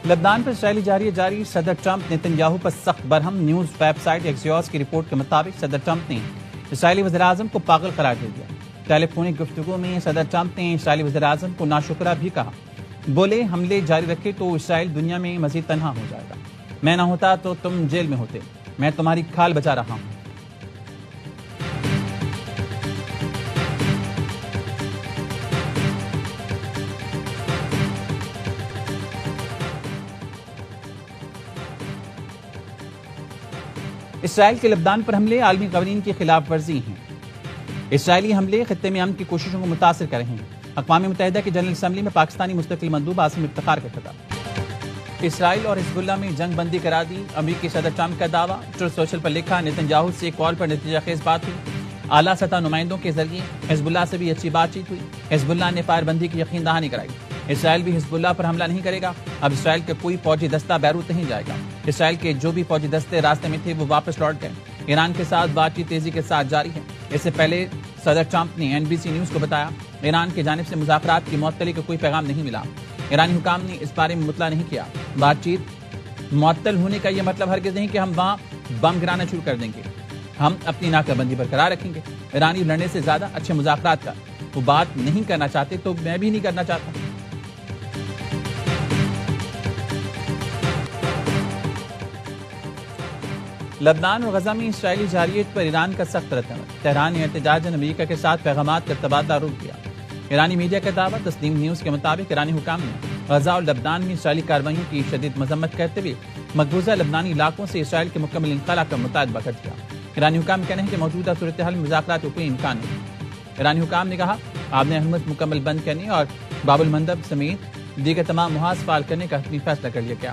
لبنان پر اسرائیلی جاری صدر ٹرمپ نتن یاہو پر سخت برہم. نیوز ویب سائٹ ایکسیوس کی رپورٹ کے مطابق صدر ٹرمپ نے اسرائیلی وزیراعظم کو پاگل قرار دے دیا. ٹیلی فونک گفتگو میں صدر ٹرمپ نے اسرائیلی وزیراعظم کو ناشکرہ بھی کہا. بولے حملے جاری رکھے تو اسرائیل دنیا میں مزید تنہا ہو جائے گا. میں نہ ہوتا تو تم جیل میں ہوتے. میں تمہاری کھال بچا رہا ہوں. اسرائیل کے لبنان پر حملے عالمی قوانین کی خلاف ورزی ہیں. اسرائیلی حملے خطے میں امن کی کوششوں کو متاثر کر رہے ہیں. اقوام متحدہ کی جنرل اسمبلی میں پاکستانی مستقل مندوب عاصم افتخار کا خطاب. اسرائیل اور حزب اللہ میں جنگ بندی کرا دی. امریکی صدر ٹرمپ کا دعویٰ. ٹروتھ سوشل پر لکھا نتن یاہو سے کال پر نتیجہ خیز بات ہوئی. اعلیٰ سطح نمائندوں کے ذریعے حزب اللہ سے بھی اچھی بات چیت ہوئی. حزب اللہ نے فائر بندی کی یقین دہانی کرائی. اسرائیل بھی حزب اللہ پر حملہ نہیں کرے گا. اب اسرائیل کے کوئی فوجی دستہ بیروت نہیں جائے گا. اسرائیل کے جو بھی فوجی دستے راستے میں تھے وہ واپس لوٹ گئے. ایران کے ساتھ بات چیت تیزی کے ساتھ جاری ہے. اس سے پہلے صدر ٹرمپ نے NBC نیوز کو بتایا ایران کی جانب سے مذاکرات کی معطلی کا کوئی پیغام نہیں ملا. ایرانی حکام نے اس بارے میں مطلع نہیں کیا. بات چیت معطل ہونے کا یہ مطلب ہرگز نہیں کہ ہم وہاں بم گرانا شروع کر دیں گے. ہم اپنی ناکہ بندی برقرار رکھیں گے. ایرانی لڑنے سے زیادہ اچھے مذاکرات کا وہ بات نہیں کرنا چاہتے تو میں بھی نہیں کرنا چاہتا. لبنان اور غزہ میں اسرائیلی جارحیت پر ایران کا سخت ردعمل. تہران نے احتجاجاً امریکہ کے ساتھ پیغامات کا تبادلہ روک دیا. ایرانی میڈیا کا دعویٰ. تسنیم نیوز کے مطابق ایرانی حکام نے غزہ اور لبنان میں اسرائیلی کارروائیوں کی شدید مذمت کرتے ہوئے مقبوضہ لبنانی علاقوں سے اسرائیل کے مکمل انخلا کا مطالبہ کر دیا. ایرانی حکام کہتے ہیں کہ موجودہ صورتحال میں مذاکرات کا کوئی امکان نہیں. ایرانی حکام نے کہا آبِ ہرمز مکمل بند کرنے اور باب المندب سمیت دیگر تمام محاذ فعال کرنے کا حتمی فیصلہ کر لیا گیا.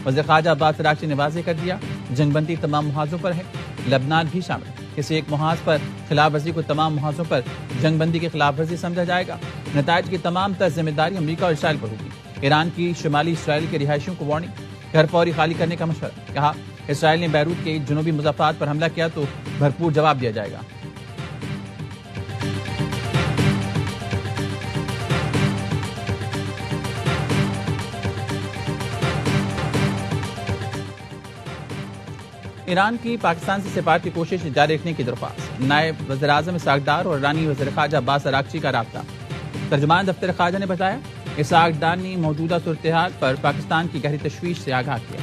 وزیر خارجہ عباس عراقچی نے واضح کر دیا جنگ بندی تمام محاذوں پر ہے. لبنان بھی شامل. کسی ایک محاذ پر خلاف ورزی کو تمام محاذوں پر جنگ بندی کی خلاف ورزی سمجھا جائے گا. نتائج کی تمام تر ذمہ داری امریکہ اور اسرائیل پر ہوگی. ایران کی شمالی اسرائیل کے رہائشیوں کو وارننگ. گھر فوری خالی کرنے کا مشورہ. کہا اسرائیل نے بیروت کے جنوبی مضافات پر حملہ کیا تو بھرپور جواب دیا جائے گا. ایران کی پاکستان سے سفارت کی کوشش جاری رکھنے کی درخواست. نائب وزیر اعظم اسحاق ڈار اور ایرانی وزیر خارجہ عباس عراقچی کا رابطہ. ترجمان دفتر خارجہ نے بتایا اسحاق ڈار نے موجودہ صورتحال پر پاکستان کی گہری تشویش سے آگاہ کیا.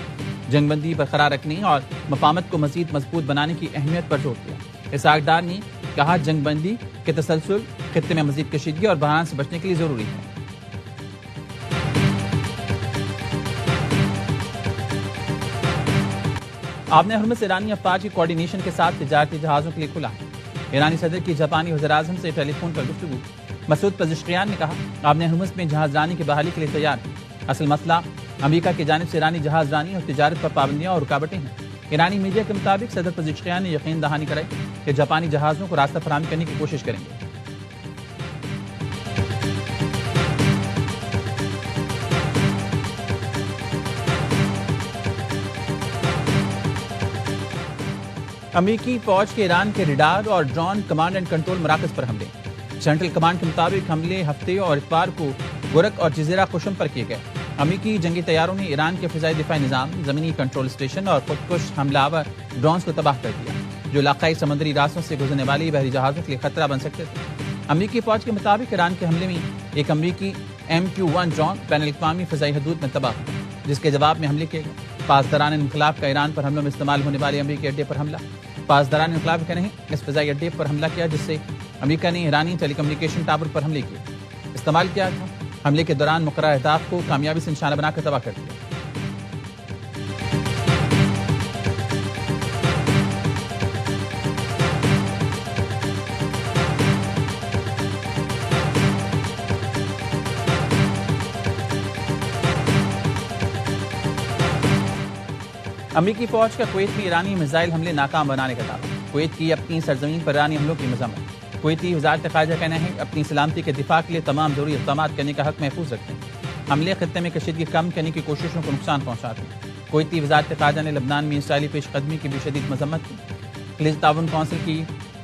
جنگ بندی برقرار رکھنے اور مفاہمت کو مزید مضبوط بنانے کی اہمیت پر زور دیا. اسحاق ڈار نے کہا جنگ بندی کے تسلسل خطے میں مزید کشیدگی اور بحران سے بچنے کے لیے ضروری ہے. آبِ ہرمز ایرانی افواج کی کوارڈینیشن کے ساتھ تجارتی جہازوں کے لیے کھلا ہے. ایرانی صدر کی جاپانی وزیر اعظم سے ٹیلی فون پر گفتگو. مسعود پزشکیان نے کہا آبِ ہرمز میں جہاز رانی کی بحالی کے لیے تیار ہے. اصل مسئلہ امریکہ کی جانب سے ایرانی جہاز رانی اور تجارت پر پابندیاں اور رکاوٹیں ہیں. ایرانی میڈیا کے مطابق صدر پزشکیان نے یقین دہانی کرائی کہ جاپانی جہازوں کو راستہ فراہم کرنے کی کوشش کریں گے. امریکی فوج کے ایران کے ریڈار اور ڈرون کمانڈ اینڈ کنٹرول مراکز پر حملے. سینٹرل کمانڈ کے مطابق حملے ہفتے اور اتوار کو گورک اور جزیرہ قشم پر کیے گئے. امریکی جنگی طیاروں نے ایران کے فضائی دفاعی نظام، زمینی کنٹرول اسٹیشن اور خودکش حملہ آور ڈرونز کو تباہ کر دیا جو علاقائی سمندری راستوں سے گزرنے والی بحری جہازوں کے لیے خطرہ بن سکتے تھے. امریکی فوج کے مطابق ایران کے حملے میں ایک امریکی MQ-1 ڈرون بین الاقوامی فضائی حدود میں تباہ ہوا جس کے جواب میں حملے کیے گئے. پاسداران انقلاب کا ایران پر حملوں میں استعمال ہونے والے امریکی اڈے پر حملہ. پاسداران انقلاب کہتے ہیں اس فضائی اڈے پر حملہ کیا جس سے امریکہ نے ایرانی ٹیلی کمیونیکیشن ٹاور پر حملے کیے. استعمال کیا تھا. حملے کے دوران مقررہ اہداف کو کامیابی سے نشانہ بنا کر تباہ کر دیا. امریکی فوج کا کویت میں ایرانی میزائل حملے ناکام بنانے کا دعویٰ. کویت کی اپنی سرزمین پر ایرانی حملوں کی مذمت. کویتی وزارت خارجہ کا کہنا ہے اپنی سلامتی کے دفاع کے لیے تمام ضروری اقدامات کرنے کا حق محفوظ رکھتے ہیں. حملے خطے میں کشیدگی کم کرنے کی کوششوں کو نقصان پہنچاتے ہیں. کویتی وزارت خارجہ نے لبنان میں اسرائیلی پیش قدمی کی بھی شدید مذمت کی. خلیج تعاون کونسل کی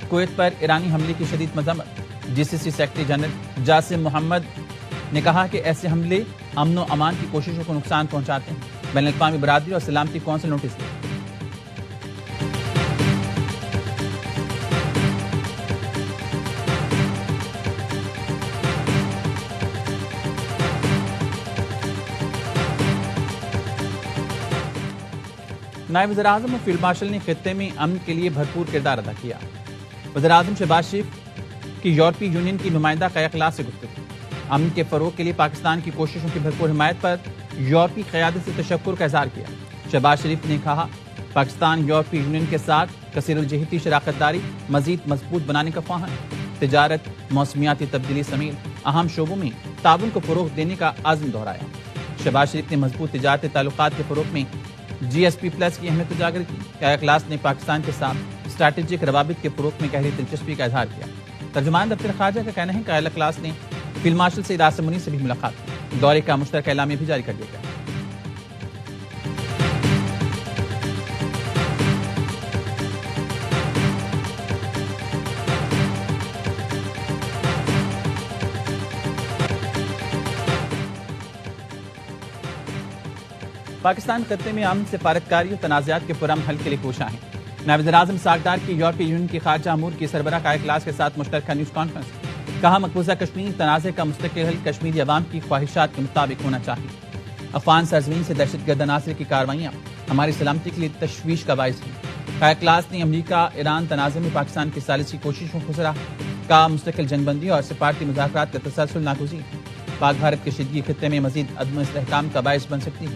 کویت پر ایرانی حملے کی شدید مذمت. GCC سیکرٹری جنرل جاسم محمد نے کہا کہ ایسے حملے امن و امان کی کوششوں کو نقصان پہنچاتے ہیں۔ بین الاقوامی برادری اور سلامتی کونسل نوٹس دے۔ نائب وزیر اعظم اور فیلڈ مارشل نے خطے میں امن کے لیے بھرپور کردار ادا کیا۔ وزیر اعظم شہباز شریف کی یورپی یونین کی نمائندہ قیہ کلاس سے گفتگو۔ امن کے فروغ کے لیے پاکستان کی کوششوں کی بھرپور حمایت پر یورپی قیادت سے تشکر کا اظہار کیا۔ شہباز شریف نے کہا پاکستان یورپی یونین کے ساتھ کثیر الجہتی شراکت داری مزید مضبوط بنانے کا خواہاں ہے۔ تجارت، موسمیاتی تبدیلی سمیت اہم شعبوں میں تعاون کو فروغ دینے کا عزم دہرایا۔ شہباز شریف نے مضبوط تجارتی تعلقات کے فروغ میں جی ایس پی پلس کی اہمیت اجاگر کی۔ قیہ کلاس نے پاکستان کے ساتھ اسٹریٹجک روابط کے فروغ میں گہری دلچسپی کا اظہار کیا۔ ترجمان دفتر خارجہ کا کہنا ہے کہ قیہ کلاس نے فیلڈ مارشل سعید عاصم منی سے بھی ملاقات کی۔ دورے کا مشترکہ اعلامیہ بھی جاری کر دیا گیا۔ پاکستان خطے میں امن سفارتکاری اور تنازعات کے پرامن حل کے لیے کوشاں ہیں۔ نائب وزیر اعظم ساکھدار کی یورپی یونین کی خارجہ امور کی سربراہ قیہ کلاس کے ساتھ مشترکہ نیوز کانفرنس۔ کہا مقبوضہ کشمیر تنازع کا مستقل حل کشمیری عوام کی خواہشات کے مطابق ہونا چاہیے۔ افغان سرزمین سے دہشت گرد عناصر کی کارروائیاں ہماری سلامتی کے لیے تشویش کا باعث ہیں۔ قیہ کلاس نے امریکہ ایران تنازع میں پاکستان کی ثالثی کوششوں کو سراہا۔ کہا مستقل جنگ بندی اور سفارتی مذاکرات کا تسلسل ناگزیر ہے۔ پاک بھارت کشیدگی خطے میں مزید عدم استحکام کا باعث بن سکتی ہے۔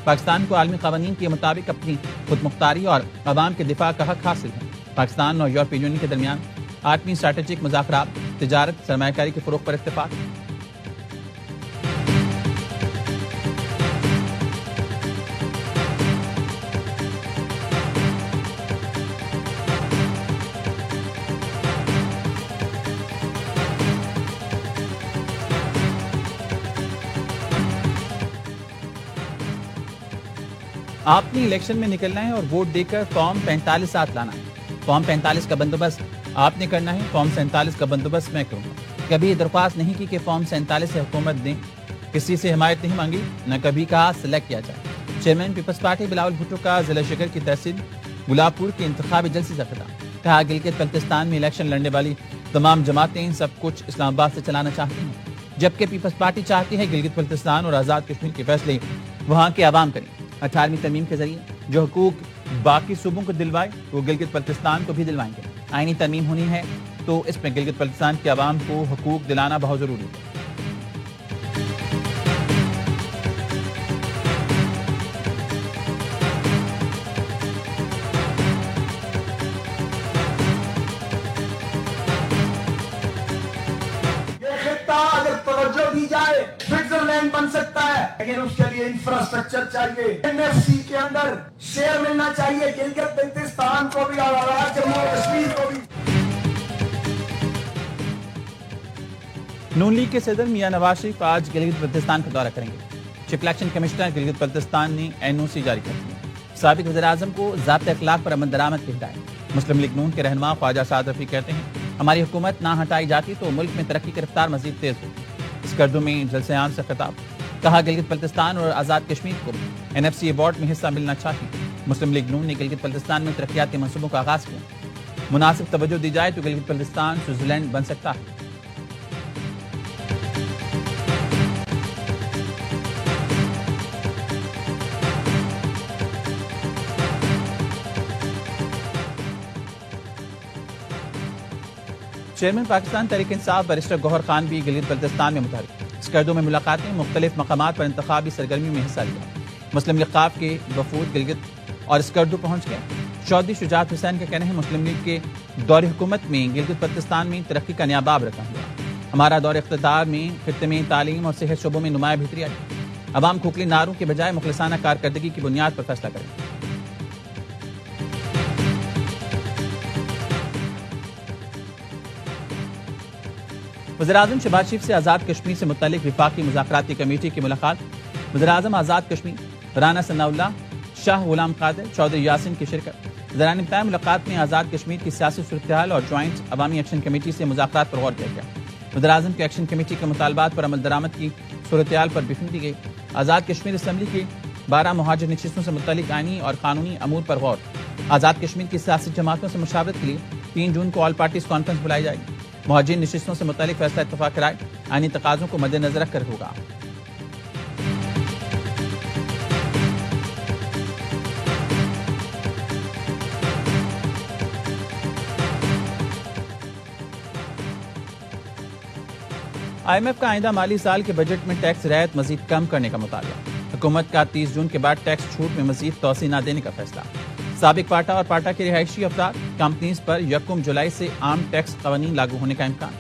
پاکستان کو عالمی قوانین کے مطابق اپنی خود مختاری اور عوام کے دفاع کا حق حاصل ہے۔ پاکستان اور یورپی یونین کے درمیان آٹھویں اسٹریٹجک مذاکرات، تجارت، سرمایہ کاری کے فروغ پر اتفاق۔ آپ نے الیکشن میں نکلنا ہے اور ووٹ دے کر فارم 45 ساتھ لانا ہے۔ فارم 45 کا بندوبست آپ نے کرنا ہے، فارم 47 کا بندوبست میں کروں گا۔ کبھی درخواست نہیں کی کہ فارم 47 سے حکومت دیں، کسی سے حمایت نہیں مانگی، نہ کبھی کہا سلیکٹ کیا جائے۔ چیئرمین پیپلز پارٹی بلاول بھٹو کا ضلع شکر کی تحصیل گلاب پور کے انتخابی جلسے سے خطاب۔ کہا گلگت بلتستان میں الیکشن لڑنے والی تمام جماعتیں سب کچھ اسلام آباد سے چلانا چاہتی ہیں، جبکہ پیپلز پارٹی چاہتی ہے گلگت بلتستان اور آزاد کشمیر کے فیصلے وہاں کے عوام کریں۔ 18ویں ترمیم کے ذریعے جو حقوق باقی صوبوں کو دلوائے وہ گلگت بلتستان کو بھی دلوائیں گے۔ آئینی ترمیم ہونی ہے تو اس میں گلگت بلتستان کے عوام کو حقوق دلانا بہت ضروری ہے۔ اگر توجہ دی جائے سوئٹزرلینڈ بن سکتا ہے، لیکن اس کے لیے انفراسٹرکچر چاہیے۔ NFC کے اندر شیئر ملنا چاہیے گلگت بلتستان کو بھی اور جموں کشمیر کو بھی۔ نون لیگ کے صدر میاں نواز شریف آج گلگت بلتستان کا دورہ کریں گے۔ Chief election commissioner Gilgit Baltistan نے NOC جاری کر دی ہے۔ سابق وزیر اعظم کو ضابط اخلاق پر عمل درآمد کی ہدایت۔ مسلم لیگ نون کے رہنما خواجہ سعد رفیع کہتے ہیں ہماری حکومت نہ ہٹائی جاتی تو ملک میں ترقی کی رفتار مزید تیز ہوتی۔ اسکردو میں جلسے عام سے خطاب۔ کہا گلگت بلتستان اور آزاد کشمیر کو NFC ایوارڈ میں حصہ ملنا چاہیے۔ مسلم لیگ نون نے گلگت بلتستان میں ترقیاتی منصوبوں کا آغاز کیا۔ مناسب توجہ دی جائے تو گلگت بلتستان سوئٹزرلینڈ بن سکتا ہے۔ چیئرمین پاکستان تحریک انصاف بیرسٹر گوہر خان بھی گلگت بلتستان میں متحرک۔ اسکردو میں ملاقاتیں، مختلف مقامات پر انتخابی سرگرمیوں میں حصہ لیا۔ مسلم لیگ قاف کے وفود گلگت اور اسکردو پہنچ گئے۔ چودھری شجاعت حسین کا کہنا ہے مسلم لیگ کے دور حکومت میں گلگت بلتستان میں ترقی کا نیا باب رکھا ہوا۔ ہمارا دور اقتدار میں خطے میں تعلیم اور صحت شعبوں میں نمایاں بہتری آئی۔ عوام کھوکھلی نعروں کے بجائے مخلصانہ کارکردگی کی بنیاد پر فیصلہ کریں۔ وزیر اعظم شہباز شریف سے آزاد کشمیر سے متعلق وفاقی مذاکراتی کمیٹی کی ملاقات۔ وزیر اعظم آزاد کشمیر رانا ثناء اللہ، شاہ غلام قادر، چودھری یاسین کی شرکت۔ وزراء نے بتایا ملاقات میں آزاد کشمیر کی سیاسی صورتحال اور جوائنٹ عوامی ایکشن کمیٹی سے مذاکرات پر غور کیا گیا۔ وزیراعظم کی ایکشن کمیٹی کے مطالبات پر عمل درآمد کی صورتحال پر بریفنگ دی گئی۔ آزاد کشمیر اسمبلی کی 12 مہاجر نشستوں سے متعلق آئینی اور قانونی امور پر غور۔ آزاد کشمیر کی سیاسی جماعتوں سے مشاورت کے لیے 3 جون کو آل پارٹیز کانفرنس بلائی جائے گی۔ مہاجرین نشستوں سے متعلق فیصلہ اتفاق رائے آئینی تقاضوں کو مد نظر رکھ کر ہوگا۔ IMF کا آئندہ مالی سال کے بجٹ میں ٹیکس رعایت مزید کم کرنے کا مطالبہ۔ حکومت کا 30 جون کے بعد ٹیکس چھوٹ میں مزید توسیع نہ دینے کا فیصلہ۔ سابق پاٹا اور پاٹا کے رہائشی افراد کمپنیز پر 1 جولائی سے عام ٹیکس قوانین لاگو ہونے کا امکان۔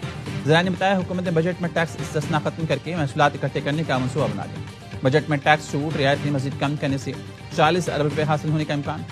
ذرائع نے بتایا حکومت نے بجٹ میں ٹیکس استثنا ختم کر کے محصولات اکٹھے کرنے کا منصوبہ بنا لیا۔ بجٹ میں ٹیکس چھوٹ رعایتیں مزید کم کرنے سے 40 ارب روپے حاصل ہونے کا امکان۔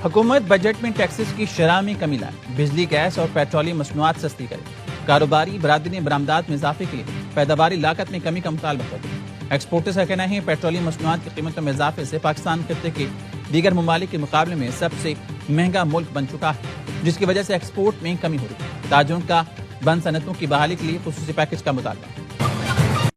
حکومت بجٹ میں ٹیکسز کی شرح میں کمی لائے، بجلی، گیس اور پیٹرولیم مصنوعات سستی کرے۔ کاروباری برادری نے برآمدات میں اضافے کے لیے پیداواری لاگت میں کمی کا مطالبہ کر دیا۔ ایکسپورٹرز کا کہنا ہے پیٹرولیم مصنوعات کی قیمتوں میں اضافے سے پاکستان خطے کے دیگر ممالک کے مقابلے میں سب سے مہنگا ملک بن چکا ہے، جس کی وجہ سے ایکسپورٹ میں کمی ہو رہی ہے۔ تاجروں کا بند صنعتوں کی بحالی کے لیے خصوصی پیکج کا مطالبہ۔